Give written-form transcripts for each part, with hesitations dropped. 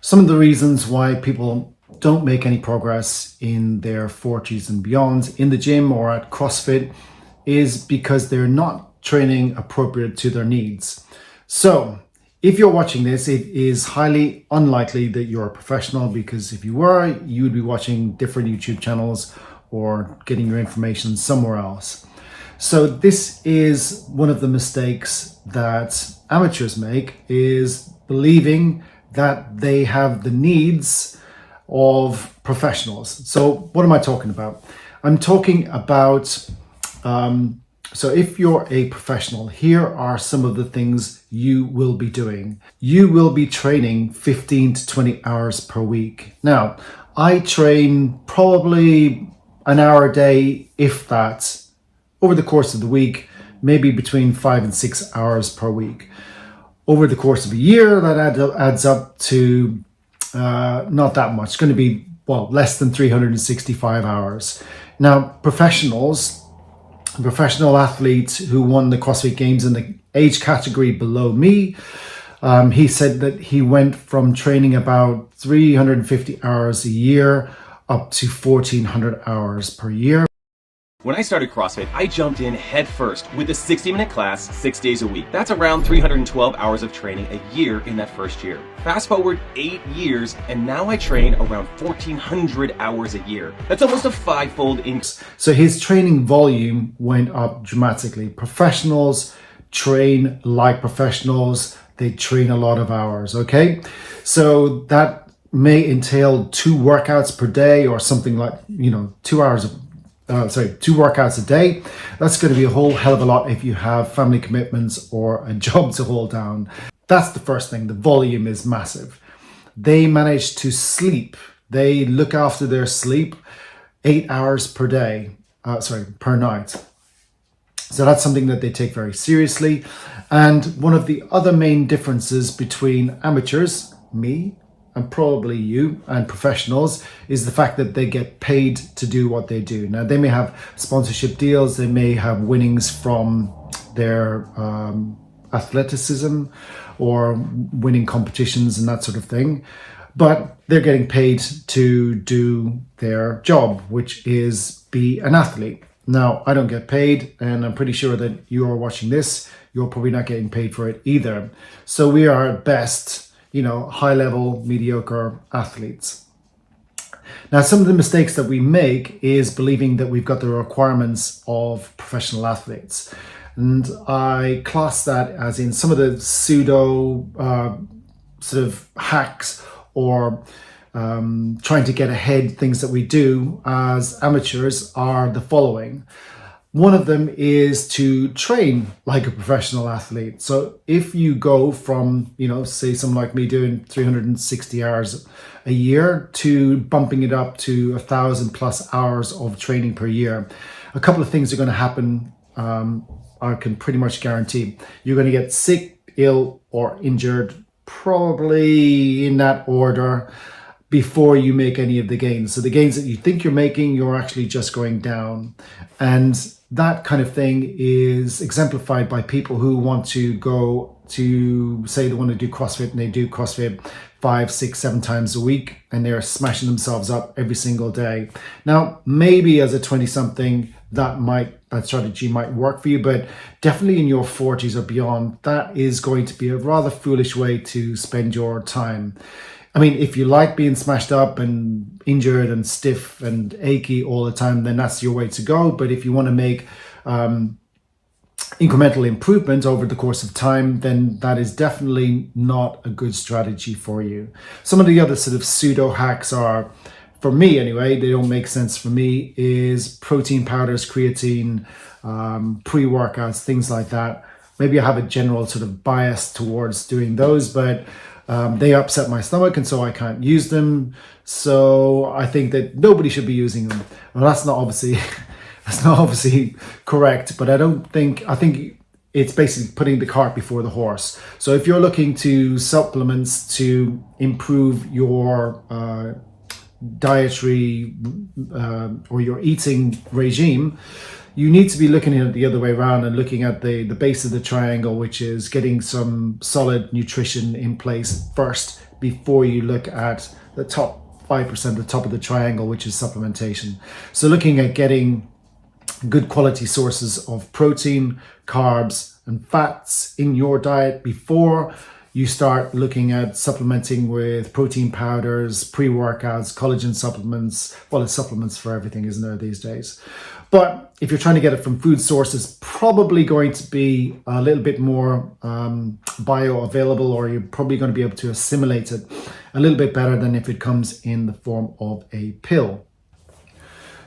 Some of the reasons why people don't make any progress in their 40s and beyond in the gym or at CrossFit is because they're not training appropriate to their needs. So if you're watching this, it is highly unlikely that you're a professional, because if you were, you would be watching different YouTube channels or getting your information somewhere else. So this is one of the mistakes that amateurs make, is believing that they have the needs of professionals. So what am I talking about? I'm talking about, so if you're a professional, here are some of the things you will be doing. You will be training 15 to 20 hours per week. Now, I train probably an hour a day, if that, over the course of the week, maybe between 5 and 6 hours per week. Over the course of a year, that adds up to not that much. It's going to be, less than 365 hours. Now, professional athletes who won the CrossFit Games in the age category below me, he said that he went from training about 350 hours a year up to 1,400 hours per year. When I started CrossFit, I jumped in head first with a 60-minute class 6 days a week. That's around 312 hours of training a year in that first year. Fast forward 8 years, and now I train around 1,400 hours a year. That's almost a 5-fold increase. So his training volume went up dramatically. Professionals train like professionals. They train a lot of hours, okay? So that may entail 2 workouts per day, or something like, 2 workouts a day. That's going to be a whole hell of a lot if you have family commitments or a job to hold down. That's the first thing. The volume is massive. They manage to sleep. They look after their sleep 8 hours per day, per night. So that's something that they take very seriously. And one of the other main differences between amateurs, me, and probably you, and professionals, is the fact that they get paid to do what they do. Now, they may have sponsorship deals, they may have winnings from their athleticism or winning competitions and that sort of thing, but they're getting paid to do their job, which is be an athlete. Now, I don't get paid, and I'm pretty sure that you are watching this, you're probably not getting paid for it either. So we are at best, high-level, mediocre athletes. Now, some of the mistakes that we make is believing that we've got the requirements of professional athletes. And I class that as in some of the pseudo sort of hacks or trying to get ahead things that we do as amateurs are the following. One of them is to train like a professional athlete. So if you go from, say someone like me doing 360 hours a year to bumping it up to 1,000+ hours of training per year, a couple of things are going to happen. I can pretty much guarantee you're going to get sick, ill, or injured, probably in that order, before you make any of the gains. So the gains that you think you're making, you're actually just going down. And that kind of thing is exemplified by people who want to go to, say they want to do CrossFit, and they do CrossFit 5, 6, 7 times a week, and they're smashing themselves up every single day. Now, maybe as a 20-something, that strategy might work for you, but definitely in your 40s or beyond, that is going to be a rather foolish way to spend your time. I mean, if you like being smashed up and injured and stiff and achy all the time, then that's your way to go. But if you want to make incremental improvement over the course of time, then that is definitely not a good strategy for you. Some of the other sort of pseudo hacks are, for me anyway, they don't make sense for me, is protein powders, creatine, pre-workouts, things like that. Maybe I have a general sort of bias towards doing those, but they upset my stomach, and so I can't use them. So I think that nobody should be using them. Well, that's not obviously correct, but I think it's basically putting the cart before the horse. So if you're looking to supplements to improve your dietary or your eating regime, you need to be looking at it the other way around and looking at the base of the triangle, which is getting some solid nutrition in place first before you look at the top 5%, the top of the triangle, which is supplementation. So looking at getting good quality sources of protein, carbs, and fats in your diet before you start looking at supplementing with protein powders, pre-workouts, collagen supplements. Well, it's supplements for everything, isn't there, these days? But if you're trying to get it from food sources, probably going to be a little bit more bioavailable, or you're probably going to be able to assimilate it a little bit better than if it comes in the form of a pill.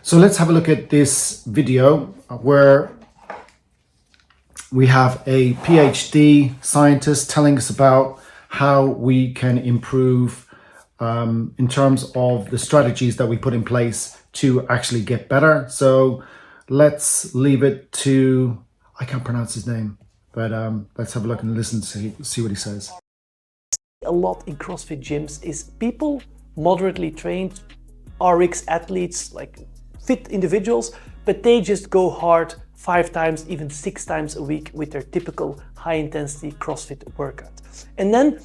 So let's have a look at this video where we have a PhD scientist telling us about how we can improve in terms of the strategies that we put in place to actually get better. So let's leave it to, I can't pronounce his name, but let's have a look and listen to see what he says. A lot in CrossFit gyms is people moderately trained, RX athletes, like fit individuals, but they just go hard 5 times, even 6 times a week with their typical high intensity CrossFit workout. And then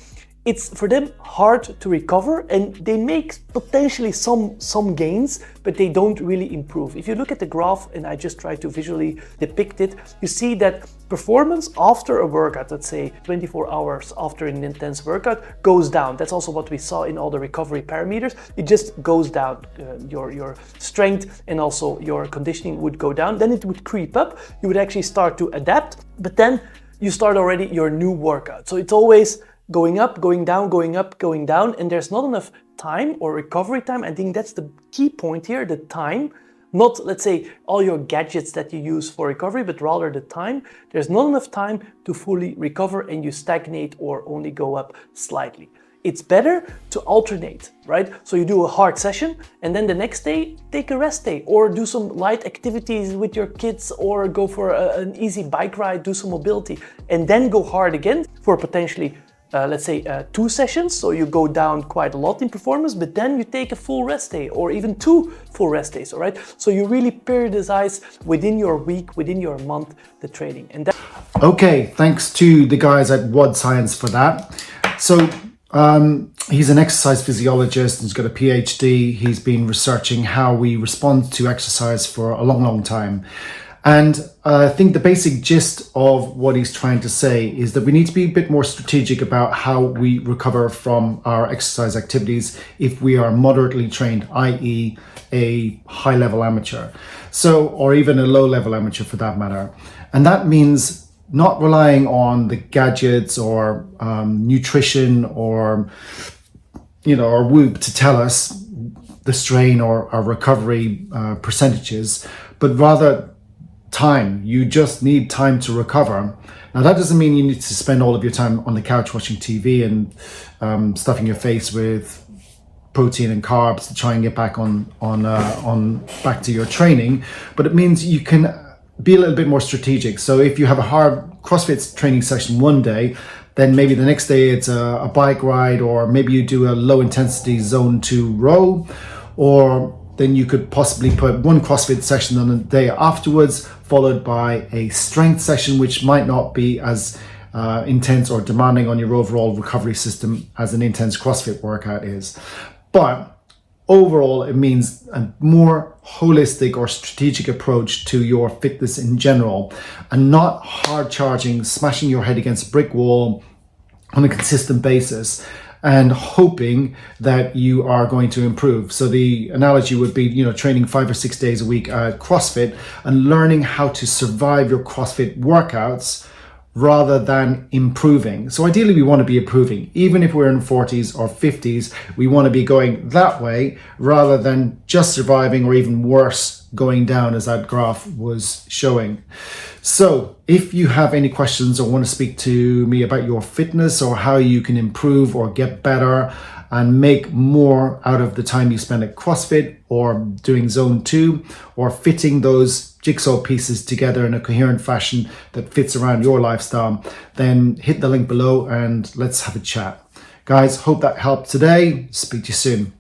it's for them hard to recover, and they make potentially some gains, but they don't really improve. If you look at the graph, and I just try to visually depict it, you see that performance after a workout, let's say 24 hours after an intense workout, goes down. That's also what we saw in all the recovery parameters. It just goes down. Your strength and also your conditioning would go down. Then it would creep up. You would actually start to adapt, but then you start already your new workout. So it's always going up, going down, going up, going down, and there's not enough time or recovery time. I think that's the key point here, the time. Not, let's say, all your gadgets that you use for recovery, but rather the time. There's not enough time to fully recover, and you stagnate or only go up slightly. It's better to alternate, right? So you do a hard session, and then the next day, take a rest day, or do some light activities with your kids, or go for an easy bike ride, do some mobility, and then go hard again for potentially let's say 2 sessions, so you go down quite a lot in performance, but then you take a full rest day or even 2 full rest days, all right? So you really periodize within your week, within your month, the training. And that. Okay, thanks to the guys at WOD Science for that. So he's an exercise physiologist, he's got a PhD, he's been researching how we respond to exercise for a long time. And I think the basic gist of what he's trying to say is that we need to be a bit more strategic about how we recover from our exercise activities if we are moderately trained, i.e. a high-level amateur, so, or even a low-level amateur for that matter. And that means not relying on the gadgets or nutrition or, or Whoop to tell us the strain or our recovery percentages, but rather time. You just need time to recover. Now that doesn't mean you need to spend all of your time on the couch watching TV and stuffing your face with protein and carbs to try and get back on back to your training, but it means you can be a little bit more strategic. So if you have a hard CrossFit training session one day, then maybe the next day it's a bike ride, or maybe you do a low intensity zone 2 row, or then you could possibly put one CrossFit session on the day afterwards, followed by a strength session, which might not be as intense or demanding on your overall recovery system as an intense CrossFit workout is. But overall, it means a more holistic or strategic approach to your fitness in general, and not hard charging, smashing your head against a brick wall on a consistent basis and hoping that you are going to improve. So the analogy would be, training 5 or 6 days a week at CrossFit and learning how to survive your CrossFit workouts rather than improving. So ideally we want to be improving. Even if we're in 40s or 50s, we want to be going that way rather than just surviving, or even worse, going down, as that graph was showing. So if you have any questions or want to speak to me about your fitness or how you can improve or get better and make more out of the time you spend at CrossFit, or doing zone 2, or fitting those jigsaw pieces together in a coherent fashion that fits around your lifestyle, then hit the link below and let's have a chat. Guys, hope that helped today. Speak to you soon.